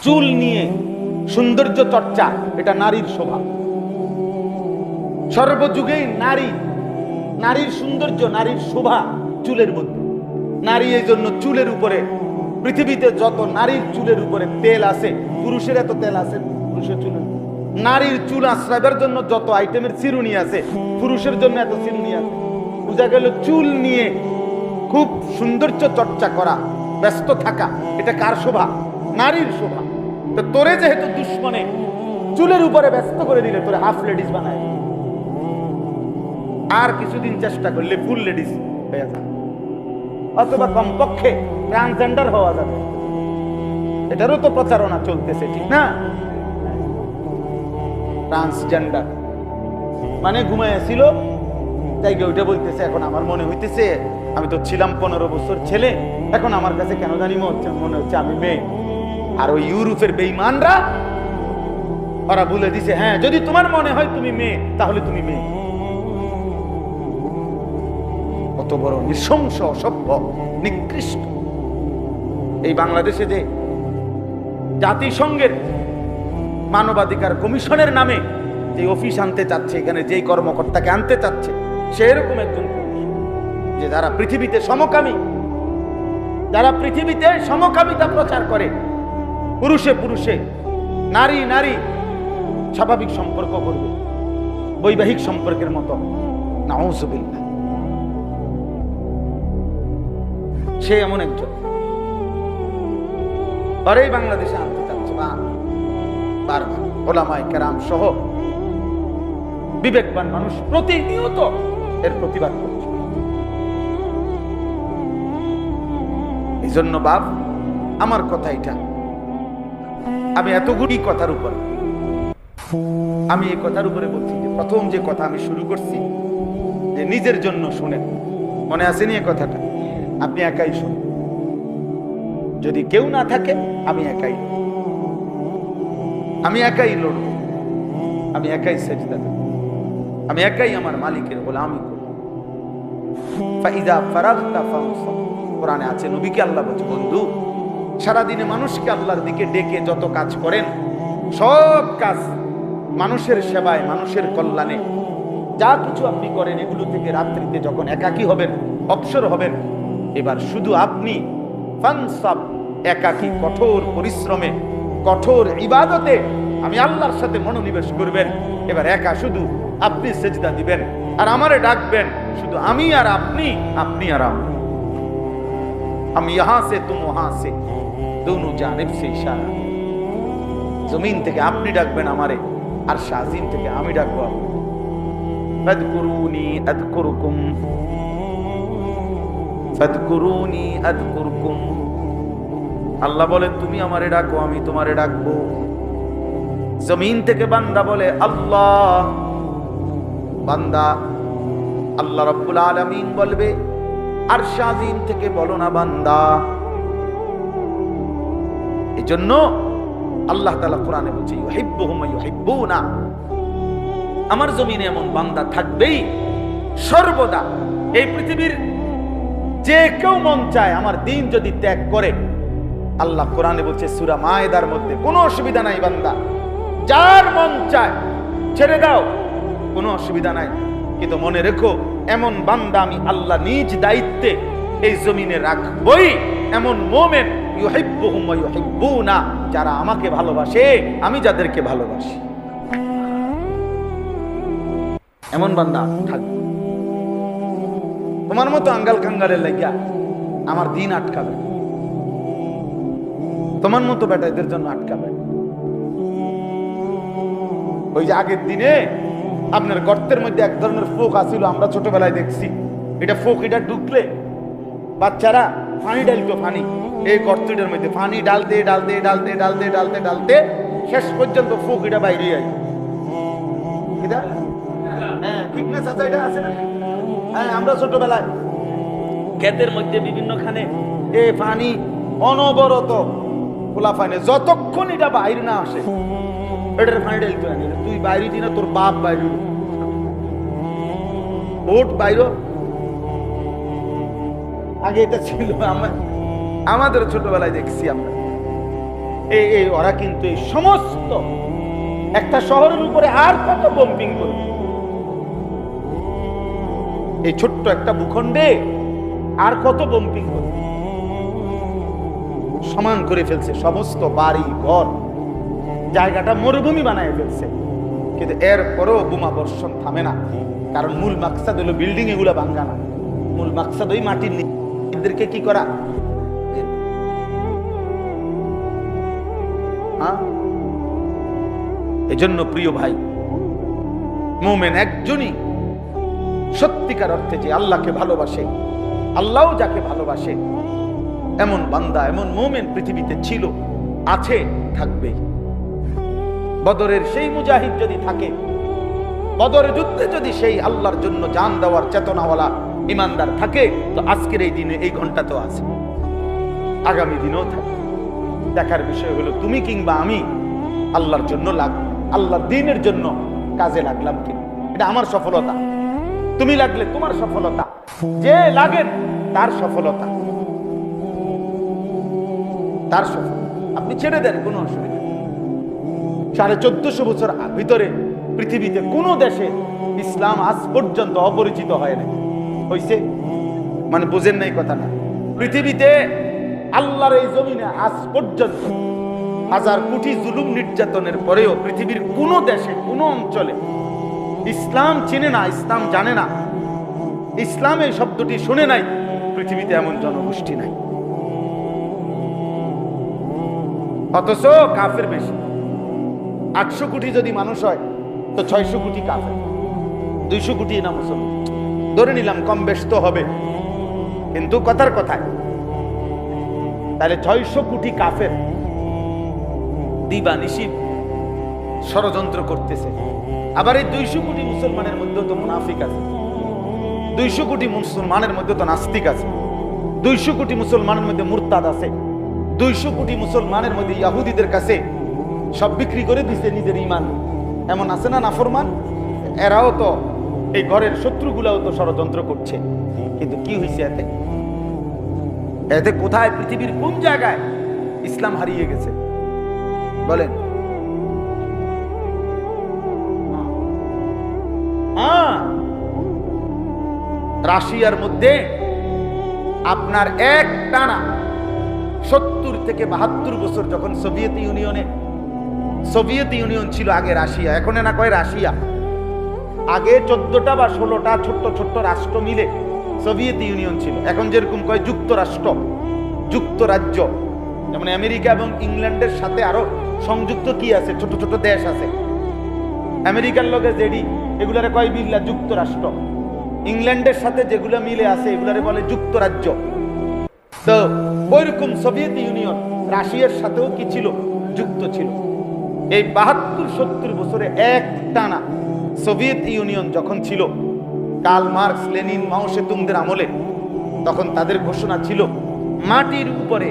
চুল নিয়ে সৌন্দর্য চর্চা, এটা নারীর শোভা। সর্বযুগেই নারীর সৌন্দর্য, নারীর শোভা চুলের মধ্যে। নারী এই জন্য চুলের উপরে, পৃথিবীতে যত নারীর চুলের উপরে তেল আছে, পুরুষের এত তেল আছে পুরুষের চুলের। নারীর চুল আশ্রাবের জন্য যত আইটেমের চিরুনি আছে, পুরুষের জন্য এত চিরুনি আছে। বোঝা গেল চুল নিয়ে খুব সৌন্দর্য চর্চা করা, ব্যস্ত থাকা, এটা কার শোভা? নারীর শোভা। তো তোরে যেহেতু দুশ্মনে চুলের উপরে ব্যস্ত করে দিলে, তোরে হাফ লেডিস বানায়, আর কিছুদিন চেষ্টা করলে ফুল লেডিস হয়ে যাবে, অথবা কমপক্ষে ট্রান্সজেন্ডার হওয়া যাবে। এটারও তো প্রচারণা চলতেছে, ঠিক না? ট্রান্সজেন্ডার মানে ঘুমাইছিল তাই ওইটা বলতেছে, এখন আমার মনে হইতেছে আমি তো ছিলাম 15 বছর ছেলে, এখন আমার কাছে কেন জানি মনে হচ্ছে আমি মেয়ে। আর ওই ইউরোপের বেঈমানরা ওরা বলে দিছে, হ্যাঁ যদি তোমার মনে হয় তুমি মেয়ে তাহলে তুমি মেয়ে। কত বড় নৃশংস, অসভ্য, নিকৃষ্ট। এই বাংলাদেশে যে জাতিসংঘের মানবাধিকার কমিশনের নামে যে অফিস আনতে চাচ্ছে, এখানে যেই কর্মকর্তাকে আনতে চাচ্ছে, সে এরকম একজন পুরুষ যে যারা পৃথিবীতে সমকামিতা প্রচার করে, পুরুষে পুরুষে, নারী নারী স্বাভাবিক সম্পর্ক করবে, বৈবাহিক সম্পর্কের মতো। নাউযুবিল্লাহ। সে এমন একজন, পরেই বাংলাদেশে আনতে চাচ্ছে বারবার। ওলামায়ে কেরাম সহ বিবেকবান মানুষ প্রতিনিয়ত এর প্রতিবাদ করছে। এই জন্য বাপ, আমার কথা এটা, আমি এতগুলি কথার উপর, আমি এই কথার উপরে বলছি যে প্রথম যে কথা আমি শুরু করছি যে নিজের জন্য শুনেন। মনে আসেনি এই কথাটা? আপনি একাই শুনুন, যদি কেউ না থাকে আমি একাই লড়ব, আমি একাই সেজদা দেব, আমি একাই আমার মালিকের গোলামি করব। ফাইদা ফারাগতা ফানসাব, কোরআনে আছে, নবীকে আল্লাহ বলছে, বন্ধু সারাদিনে মানুষকে আল্লাহর দিকে ডেকে যত কাজ করেন, সব কাজ মানুষের সেবায়, মানুষের কল্যাণে, যা কিছু আপনি করেন, এগুলো থেকে রাত্রিতে যখন একাকী হবেন, অবসর হবেন, এবার শুধু আপনি ফানসাব, একাকী, কঠোর পরিশ্রমে, কঠোর ইবাদতে আমি আল্লাহর সাথে মনোনিবেশ করবেন। এবার একা শুধু আপনি সেজদা দিবেন আর আমারে ডাকবেন, শুধু আমি আর আপনি, আপনি আর আমি ইহা সে তুম ওহা সে, দোনো জানিব সে ইশারা। জমিন থেকে আপনি ডাকবেন আমারে, আর শাজিম থেকে আমি ডাকবো আপনি। ফাদকুরুনি আযকুরকুম, ফাদকুরুনি আযকুরকুম। আল্লাহ বলে তুমি আমারে ডাকো, আমি তোমারে ডাকবো। জমিন থেকে বান্দা বলে আল্লাহ, বান্দা, আল্লাহ রাব্বুল আলামিন বলবে আর শাজিম থেকে বলো না বান্দা। এজন্য আল্লাহ তাআলা কোরআনে বলছে, ইউহিব্বুহুম ওয়া ইউহিব্বুনা, আমার জমিনে এমন বান্দা থাকবেই সর্বদা। এই পৃথিবীর যে কেউ মন চায় আমার দিন যদি ত্যাগ করে, আল্লাহ কোরআনে বলছে সূরা মায়েদার মধ্যে, কোনো অসুবিধা নাই বান্দা, যার মন চায় ছেড়ে দাও, কোনো অসুবিধা নাই, কিন্তু মনে রেখো এমন বান্দা আমি আল্লাহ নিজ দায়িত্বে এই জমিনে রাখবই। এমন মুমিন ইউহিব্বুহুম ওয়া ইউহিব্বুনা, যারা আমাকে ভালোবাসে, আমি যাদেরকে ভালোবাসি, এমন বান্দা থাকবে। তোমার মতো আঙ্গাল কাঙ্গালের লাগিয়া আমার দিন আটকাবে, তোমার মতো বেটাদের জন্য আটকাবে। ওই যে আগের দিনে আপনার গর্তের মধ্যে এক ধরনের ফোক আসিল, আমরা ছোটবেলায় দেখছি, এটা ফোক, এটা ঢুকলে বাচ্চারা পানি ডালতো, পানি এই গর্তটার মধ্যে পানি ডালতে ডালতে ডালতে ডালতে ডালতে ডালতে শেষ পর্যন্ত ফোক এটা বাইরে আই। হ্যাঁ ঠিক না চাচা, এটা আছে না? হ্যাঁ, আমরা ছোটবেলায় ক্ষেতের মধ্যে বিভিন্ন খানে এ পানি অনবরত খোলা পানি, যতক্ষণ এটা বাইরে না আসে এটার পানি ডালতে আনি। তুই বাইরে দিনা, তোর বাপ বাইরে, ওট বাইরে। আগে এটা ছিল, আমাদের ছোটবেলায় দেখছি আমরা। এই ওরা কিন্তু এই সমস্ত একটা শহরের উপরে আর কত বম্পিং করবে, এই ছোট্ট একটা ভূখণ্ডে আর কত বম্পিং করবে, সমান করে ফেলছে সমস্ত বাড়ি ঘর, জায়গাটা মরুভূমি বানায় ফেলছে। কিন্তু এরপরও বোমা বর্ষণ থামে না, কারণ মূল মাকসাদ হলো বিল্ডিং এগুলা ভাঙ্গা না, মূল মাকসাদ ওই মাটির নিচে কি করা। এজন্য প্রিয় ভাই, মুমিন একজনই সত্যিকার অর্থে যে আল্লাহকে ভালোবাসে, আল্লাহও যাকে ভালোবাসে, এমন বান্দা, এমন মুমিন পৃথিবীতে ছিল, আছে, থাকবেই। বদরের সেই মুজাহিদ যদি থাকে, বদরের যুদ্ধে যদি সেই আল্লাহর জন্য জান দেওয়ার চেতনাওয়ালা ইমানদার থাকে, তো আজকের এই দিনে এই ঘন্টা তো আছে, আগামী দিনেও থাকে। দেখার বিষয় হলো তুমি কিংবা আমি আল্লাহর জন্য আল্লাহর দ্বীনের জন্য কাজে লাগলাম কি। এটা আমার সফলতা, তুমি লাগলে তোমার সফলতা, যে লাগেন তার সফলতা, তার সফলতা। আপনি ছেড়ে দেন, কোনো অসুবিধা। 1450 বছর ভিতরে পৃথিবীতে কোন দেশে ইসলাম আজ পর্যন্ত অপরিচিত হয় না, হইছে? মানে বুঝেন নাই কথা না? পৃথিবীতে আল্লাহর এই জমিনে আজ পর্যন্ত 1000 কোটি জুলুম নির্যাতনের পরেও পৃথিবীর কোন দেশে, কোন অঞ্চলে ইসলাম চিনে না, ইসলাম জানে না, ইসলাম এই শব্দটি শুনে নাই, পৃথিবীতে এমন জনগোষ্ঠী নাই। অথচ কাফের বেশি। 800 কোটি যদি মানুষ হয় তো 600 কোটি কাফের, 200 কোটি না মুসলমান, ধরে নিলাম, কম বেশ তো হবে, কিন্তু কথার কথায় তাহলে 600 কোটি কাফের দিবানিশি ষড়যন্ত্র করতেছে। আবার এই 200 কোটি মুসলমানের মধ্যে তো মুনাফিক আছে, 200 কোটি মুসলমানের মধ্যে তো নাস্তিক আছে, 200 কোটি মুসলমানের মধ্যে মুরতাদ আছে, 200 কোটি মুসলমানের মধ্যে ইহুদিদের কাছে সব বিক্রি করে দিছে নিজের ঈমান, এমন আছে না নাফরমান? এরাও তো এই ঘরের শত্রুগুলাও তো ষড়যন্ত্র করছে। কিন্তু কি হয়েছে এতে? এতে কোথায়, পৃথিবীর কোন জায়গায় ইসলাম হারিয়ে গেছে বলেন? রাশিয়ার মধ্যে আপনার এক টানা 70 থেকে 72 বছর, যখন সোভিয়েত ইউনিয়ন ছিল আগে রাশিয়া, এখন না কয় রাশিয়া, আগে 14টা বা 16টা ছোট্ট ছোট্ট রাষ্ট্র মিলে সোভিয়েত ইউনিয়ন ছিল। এখন যেরকম কয় যুক্তরাষ্ট্র, যুক্তরাজ্য, যেমন আমেরিকা এবং ইংল্যান্ডের সাথে আরো সংযুক্ত কি আছে, ছোট ছোট দেশ আছে। আমেরিকার লগে জেডি, এগুলারে কয় বিল্লা যুক্তরাষ্ট্র। ইংল্যান্ডের সাথে যেগুলা মিলে আছে এগুলারে বলে যুক্তরাজ্য। তো ওইরকম সোভিয়েত ইউনিয়ন রাশিয়ার সাথেও কি ছিল, যুক্ত ছিল। এই 72-70 বছরে এক টানা সোভিয়েত ইউনিয়ন যখন ছিল, কার্ল মার্কস, লেনিন, মাও সেতুংদের আমলে, তখন তাদের ঘোষণা ছিল মাটির উপরে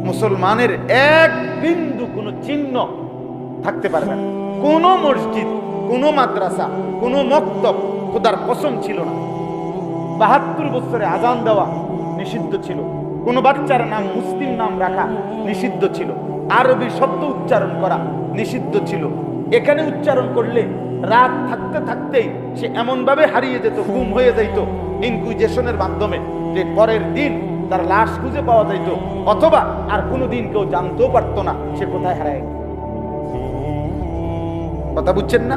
মুসলমানের এক বিন্দু কোনো চিহ্ন থাকতে পারবে না। কোনো মসজিদ, কোনো মাদ্রাসা, কোনো মক্তব খোদার কসম ছিল না। 72 বছরে আজান দেওয়া নিষিদ্ধ ছিল, কোনো বাচ্চার নাম মুসলিম নাম রাখা নিষিদ্ধ ছিল, আরবি শব্দ উচ্চারণ করা নিষিদ্ধ ছিল। এখানে উচ্চারণ করলে রাত থাকতে থাকতেই সে এমন ভাবে হারিয়ে যেত, গুম হয়ে যাইত ইনকুইজিশনের মাধ্যমে, যে পরের দিন তার লাশ খুঁজে পাওয়া যাইত, অথবা আর কোনোদিন কেউ জানতেও পারতো না সে কোথায় হারায়। কথা বুঝছেন না?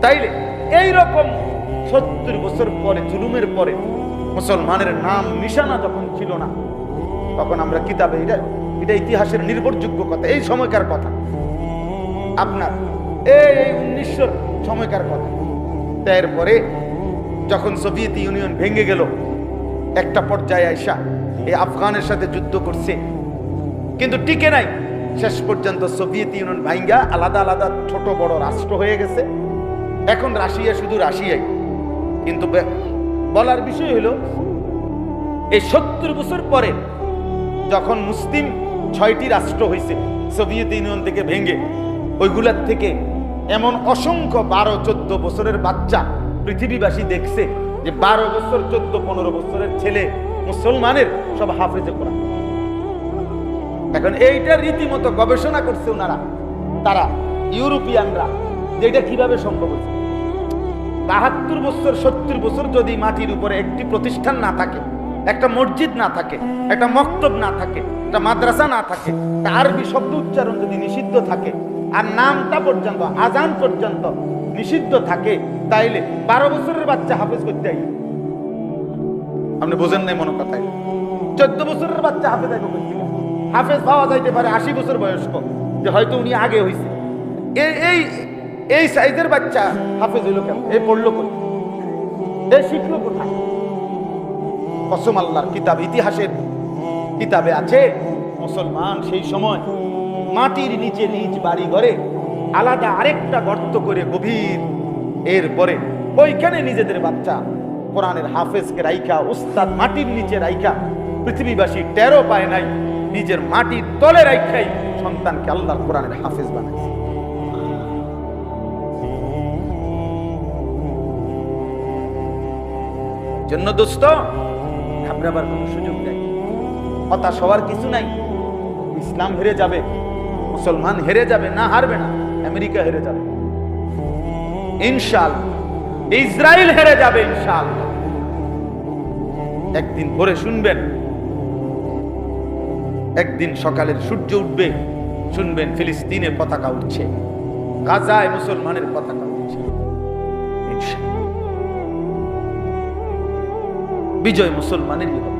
তাইলে এইরকম 70 বছর পরে, জুলুমের পরে, মুসলমানের নাম নিশানা যখন ছিল না, তখন আমরা কিতাবে, এটা ইতিহাসের নির্ভরযোগ্য কথা, এই সময়কার কথা, আপনার এই 1900 সময়কার কথা। এরপরে যখন সোভিয়েত ইউনিয়ন ভেঙে গেল, একটা পর্যায়ে আইসা এই আফগানের সাথে যুদ্ধ করছে, কিন্তু টিকে নাই। শেষ পর্যন্ত সোভিয়েত ইউনিয়ন ভাঙ্গা আলাদা আলাদা ছোট বড় রাষ্ট্র হয়ে গেছে। এখন রাশিয়া শুধু রাশিয়াই। কিন্তু বলার বিষয় হলো, এই 70 বছর পরে যখন মুসলিম 6টি রাষ্ট্র হয়েছে সোভিয়েত ইউনিয়ন থেকে ভেঙে, ওইগুলার থেকে এমন অসংখ্য 12-14 বছরের বাচ্চা পৃথিবীবাসী দেখছে যে 12 বছর, 14-15 বছরের ছেলে মুসলমানের সব হাফেজে কোরআন। এখন এইটা রীতিমতো গবেষণা করছে ওনারা, তারা ইউরোপিয়ানরা, যে এটা কিভাবে সম্ভব হয়েছে। ৭২ বছর ৭০ বছর যদি মাটির উপরে একটি প্রতিষ্ঠান না থাকে, একটা মসজিদ না থাকে, একটা মক্তব না থাকে, একটা মাদ্রাসা না থাকে, একটা আরবি শব্দ উচ্চারণ যদি নিষিদ্ধ থাকে, আর নামটা পর্যন্ত, আজান পর্যন্ত নিষিদ্ধ থাকে, তাইলে ১২ বছরের বাচ্চা হাফেজ করতে আই। আপনি বোঝেন নাই মনে কথাই। ১৪ বছরের বাচ্চা হাফেজ আইব করতে, হাফেজ পাওয়া যাইতে পারে ৮০ বছর বয়স্ক, যে হয়তো উনি আগে হয়েছে। এই সাইজের বাচ্চা হাফেজ হইল কেন? এই পড়লো কই? এই শিখলো কোথায়? কসম আল্লাহর কিতাব, ইতিহাসের কিতাবে আছে, মুসলমান সেই সময় মাটির নিচে নিজ বাড়ি ঘরে আলাদা আরেকটা গর্ত করে গভীর, এরপরে ওইখানে নিজেদের বাচ্চা কোরআনের হাফেজকে রাইখা, উস্তাদ মাটির নিচে রাইখা, পৃথিবীবাসী টেরও পায় নাই, নিজের মাটির তলে রাইখাই সন্তানকে আল্লাহর কোরআনের হাফেজ বানাইছে। জন্য দোস্ত, ঘাবড়াবার কোনো সুযোগ নেই, হতাশ হওয়ার কিছু নাই। ইসলাম হেরে যাবে, মুসলমান হেরে যাবে না, হারবে না। আমেরিকা হেরে যাবে ইনশাআল্লাহ, ইসরায়েল হেরে যাবে ইনশাআল্লাহ। একদিন ভোরে শুনবেন, একদিন সকালের সূর্য উঠবে, শুনবেন ফিলিস্তিনের পতাকা উঠছে, গাজায় মুসলমানের পতাকা উঠছে। বিজয় মুসলমানেরই হবে।